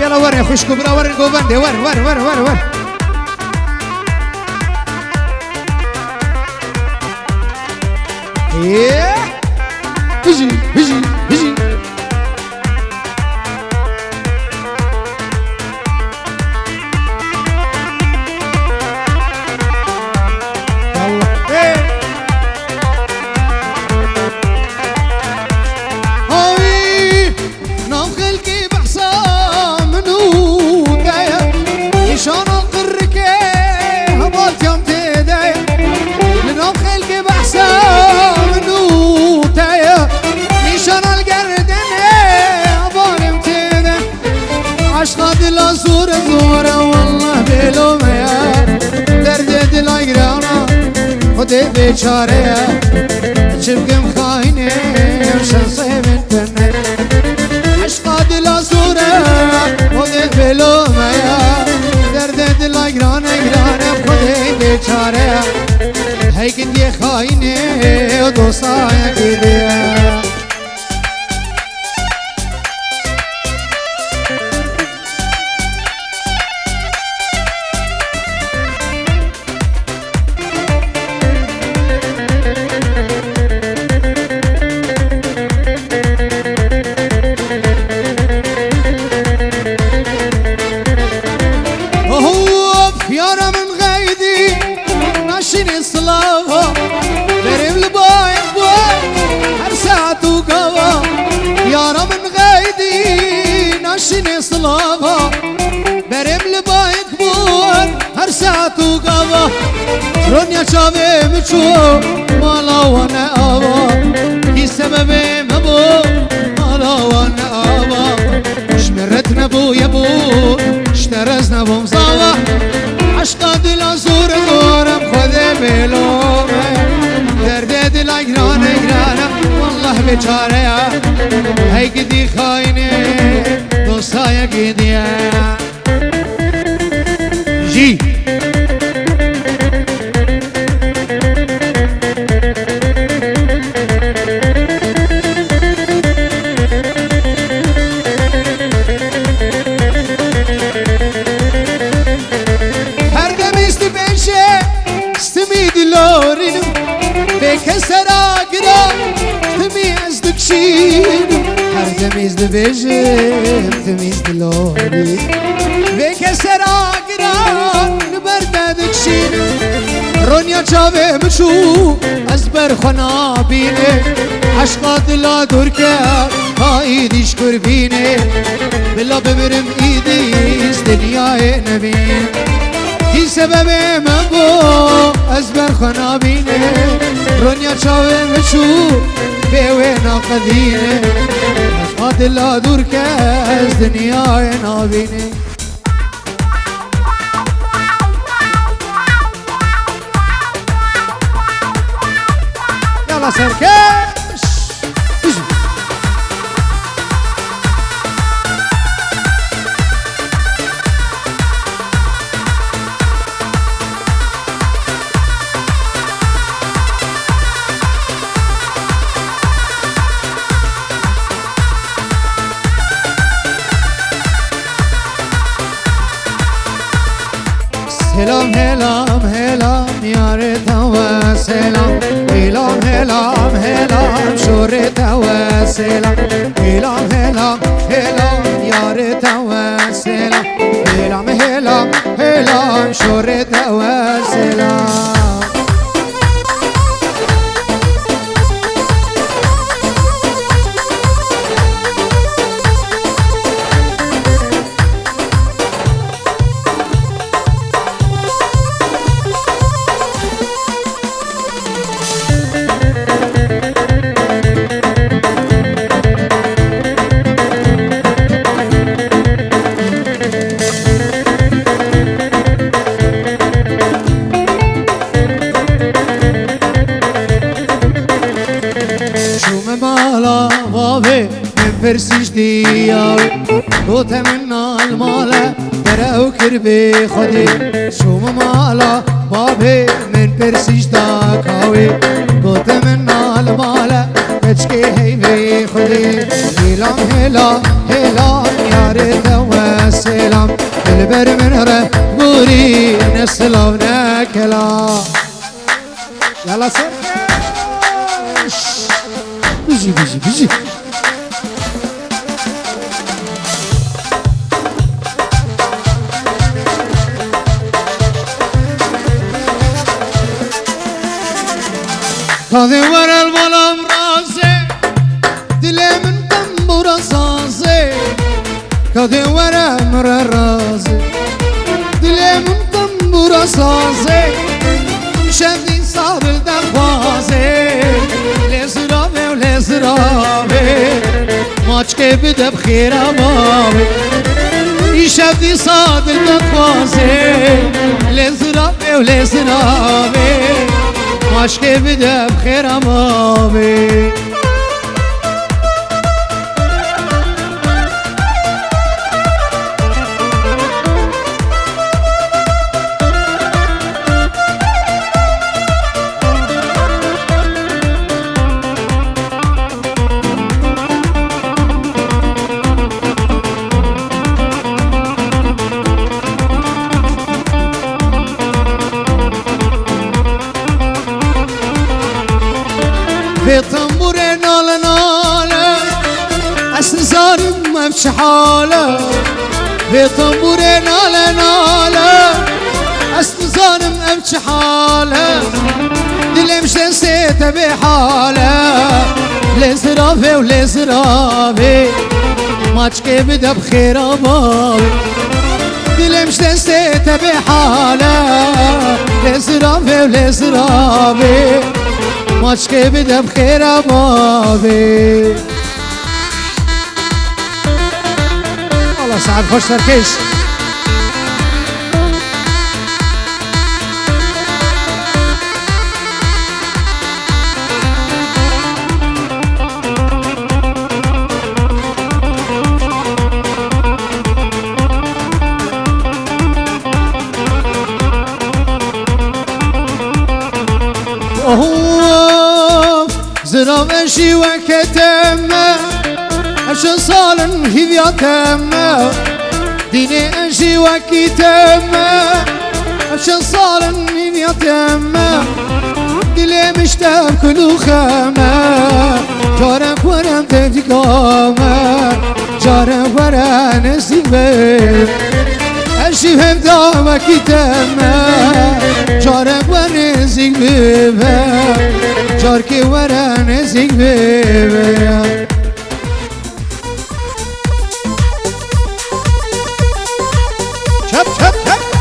يلا ور يا خوش كبرى ور الجوبندي ور ور ور ور ور ايه بيجي بيجي بيجي خودی بیچاره چبکم خاینه شنصه من تنه عشقا دل زوره خودی بلومه درد دل گرانه گرانه خودی بیچاره هی کدی خاینه و دوستای کدیه برم لبایک بون هر ساعت و قوا رونیا چاوه بچو مالا و نه آوا کی سبب مبو مالا و نه آوا شمرت نبو یبو شترز نبوم زاوا عشقا دل زور دورم خود بلومه درد دل گرانه گرانه والله بیچاره هی کدی خاینه دوستای کدیه جی هر دم است بشه استمید لورینم به کسر آگرا تمی از دکشینم هر دم است بشه تمی از لورینم به کسر آگرا نبرد دکشینم رونیا چاوه بچو از برخنا بینه عشقا دلا دور کرد ها ایدیش کر بینه بلا ببرم ایدیست دنیای نبین کی سبب من بو از برخنا بینه رونیا چاوه بچو بیوه ناقدینه عشقا دلا دور کرد از دنیای نبینه يلا سركش سلام هلام هلام یار تو سلام هلام هلام هلام شور تو سلام هلام هلام هلام یار تو سلام هلام هلام هلام شور تو سلام فرسيش دياوي قوت من المالا درو كربي خدي شو مالا بابي من فرسيش داكاوي قوت من المالا تشكي هيبي خدي هلام هلام هلام يا ريت نکلام دلبر من ره بوری نسلام نکلام یالا سرکش بجی بجی بجی تازه ورل بالام رازه دل من تنبور سازه تازه ورم رازه دل من تنبور سازه شدی صادل دخوازه لزرابه و لزرابه ماچ که بده بخیرم آبه ای شدی صادل دخوازه لزرابه و لزرابه عشق بده بخیرم آبی في طنبور ناله ناله أسن زارم مفش حاله في طنبور ناله ناله أسن زارم مفش حاله دلي مش نسيت بحاله لزرافي ولزرافي ماچكي بدا بخير أبابي دلي مش نسيت بحاله لزرافي ولزرافي ماچ که بدم خیرم آبی الله سعد خوش ترکش زرام انشي وكتمه عشان صالن هذياتمه ديني انشي وكتمه عشان صالن هذياتمه دلي مشتاق كل خامه جارك ورم تفكامه جارك ورم نسيبه انشي هم دامك تمه جارك ورم نسيبه جاركي ورا نزيك بيبي شب شب شب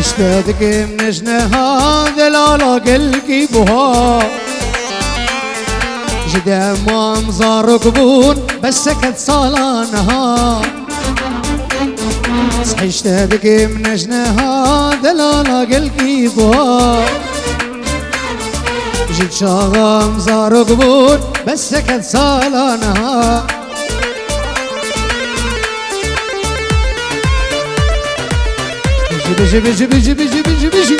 اشتدك من جنها دلالا قلقي بها جدا منظر ركبون بس سكت صالانها صحي اشتدك من جنها دلالا قلقي بها جد شاغم زار ركبون بس سكت صالانها بيجي بيجي بيجي بيجي بيجي بيجي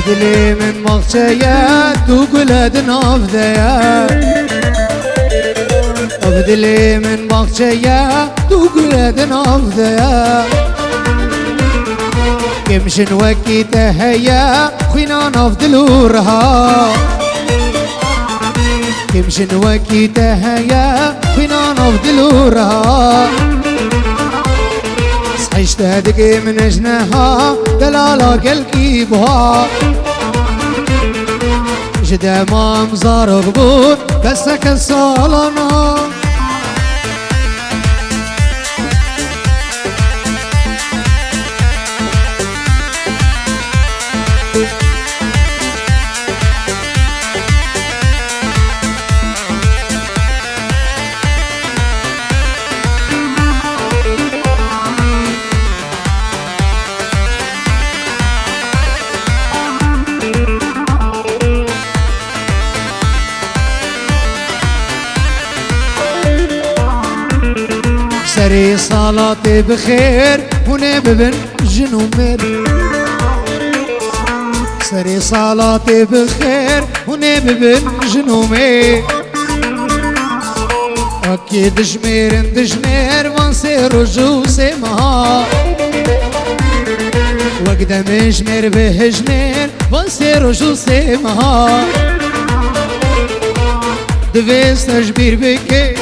أفدلي من مغشيات وقلد نافذيا أفدلي من مغشيات وقلد نافذيا كمشن وكيته هيا خوينا نفدلورها كمشن وكيته هيا خوينا نفدلورها صحيشت هدك من جناها دلالة قلقي بها جدا ما مزار غبور بسك الصالنا سري صلاتي بخير هنا ببن جنومر سري صلاتي بخير هنا ببن جنومي أكيد دجمير وانسير رجوسي مها وقدم جمير به جمير وانسير رجوسي مها دفيس تجبير بكي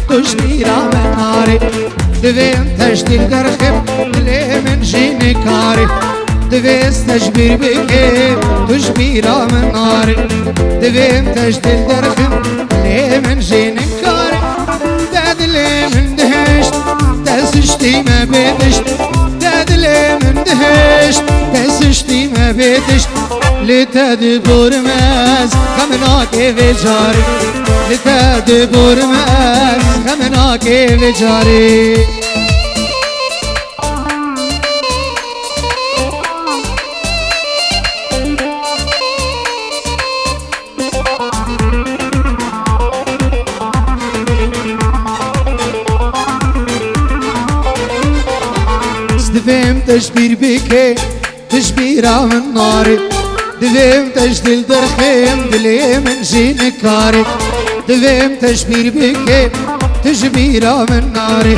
تجبير من ناري دفين تجديل درخم دلي من جيني كاري دفيس تجبير بكي تجبير من ناري دفين تجديل درخم دلي من جيني كاري دادلي من دهشت تسشتي ما بيدشت دادلي من دهشت تسشتي ما بيدشت لتدبر ماز خمنا كيف جاري لتدبر ماز خمنا كيف جاري دفهم تجبير بكي تجبيرة من ناري دفهم تجديل درخيم دلي من جيني كاري دفهم تجبير بكي تجبيرة من ناري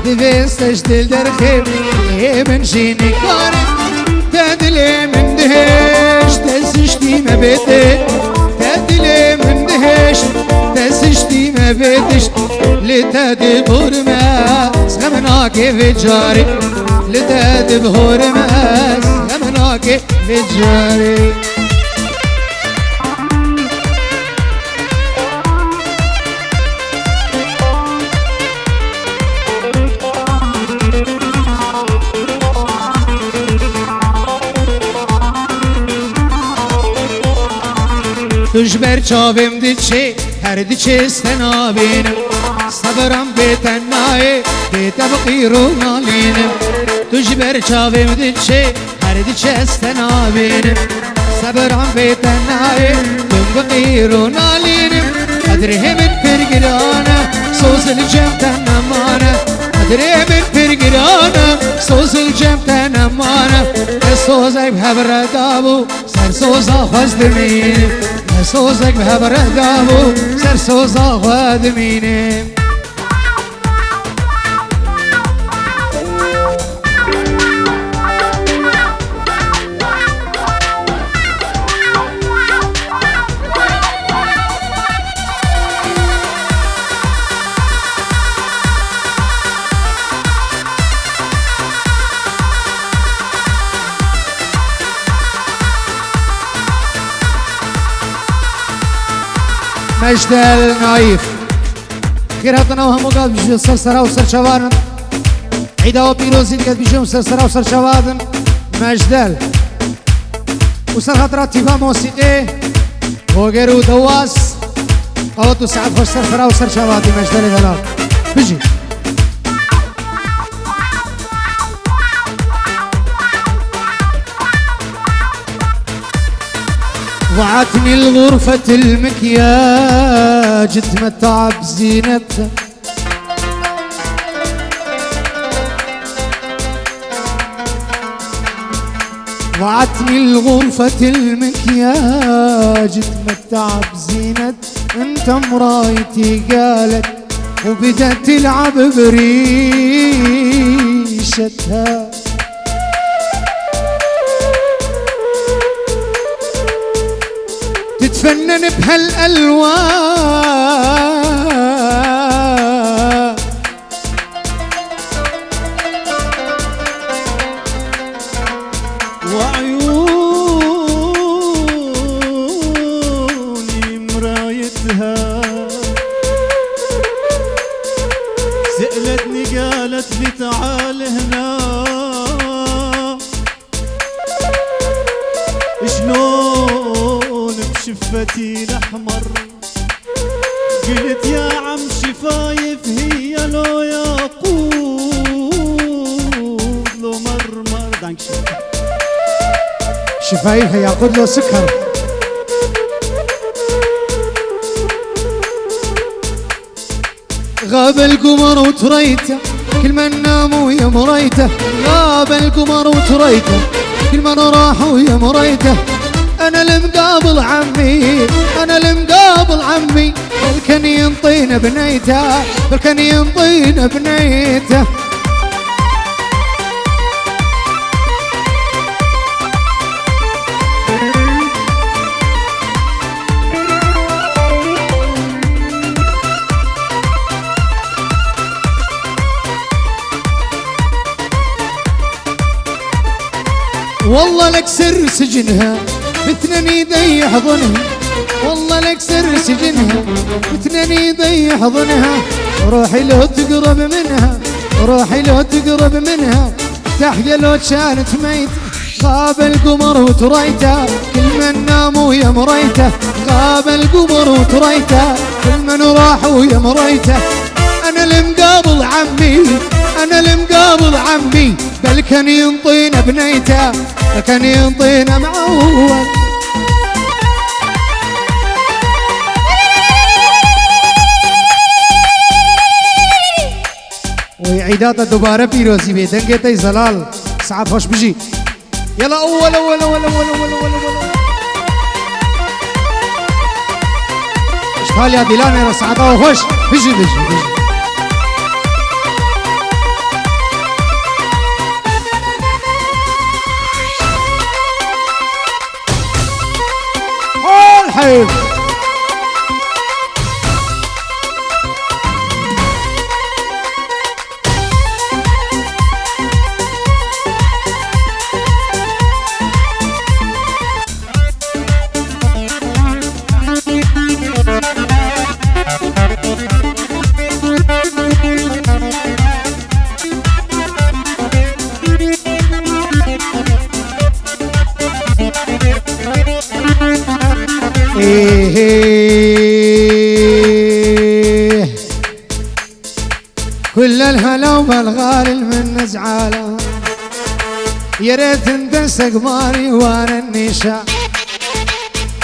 دفهم تجديل درخيم دلي من جيني كاري تدلي من دهش تسشتي ما بيتي تدلي من دهش تسشتي ما بيتش لتدبر ما سخمنا كيف جاري لتدبر ما سخمنا كيف جاري تجبر چاوم دیچه هر دیچه استنابینم صبرم بیتنای بیتبقی رو نالینم تجبر چاوم دیچه هر دیچه استنابینم صبرم بیتنای بیتبقی رو نالینم قدره من پرگرانه سوزل جمتن نمانه قدره من پرگرانه سوزل جمتن نمانه سوزای بهبر دابو سر سوزا خوزدمینم سوزك بهبر دابو سر سوزا خوادمینم مجدل نايف خيراتنا وهمو قاد بيجو سرسرا وسرشوادن عيدا وبيروزين قاد بيجو سرسرا وسرشوادن مجدل وسر خطرات تيفا موسيقى وغيرو دواس قوتو سعد خوش سرسرا وسرشوادن مجدل دلال بيجي وعتني الغرفة المكياج تمتع بزينتها ضاعتني الغرفة المكياج تمتع بزينة انت مرايتي قالت وبدت تلعب بريشتها تتفنن بهالألوان وعيوني مرايتها سألتني قالت لي تعال هنا شلون بشفتي الأحمر قلت يا عم شفايف هي لو ياقوت لو مرمر دانك شفايفها ياقوت لو سكر غاب القمر وتريته كل من نام ويا مريته غاب القمر وتريته كل من راح ويا مريته انا المقابل عمي انا المقابل عمي بل كان ينطينا بنيته بل كان ينطينا بنيته والله لك سر سجنها باثنين يدي يحضنها والله لك سر سجنها باثنين يدي يحضنها روحي لو تقرب منها روحي لو تقرب منها تحيا لو كانت ميتة غاب القمر وتريته كل من نام ويا مريته غاب القمر وتريته كل من راح ويا مريته انا المقابل عمي انا المقابل عمي بل كان ينطينا بنيته بل كان ينطينا معود وعيدات الدبارة بيروزي بيدنقتي زلال سعد خوش بجي يلا أول أول أول أول أول أول اشتغل يا ديلان يا سعد خوش بجي بجي بجي الحيل كل الهلا والغالي من نزعاله يا ريت انت سقماني وانا النشا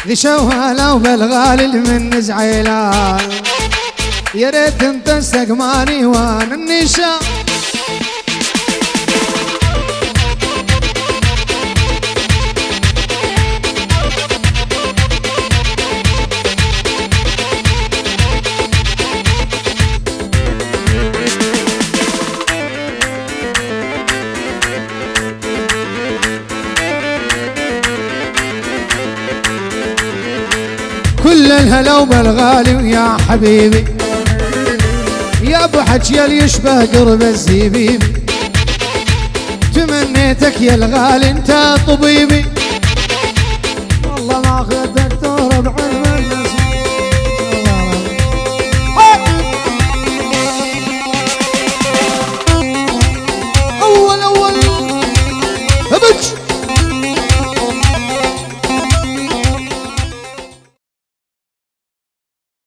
ذي شوهلا والغالي من نزعيله يا ريت انت سقماني وانا النشا كل الهلا وبالغالي ويا حبيبي يا ابو حجيل يشبه قرب الزبيب تمنيتك يا الغالي انت طبيبي والله ما اخذت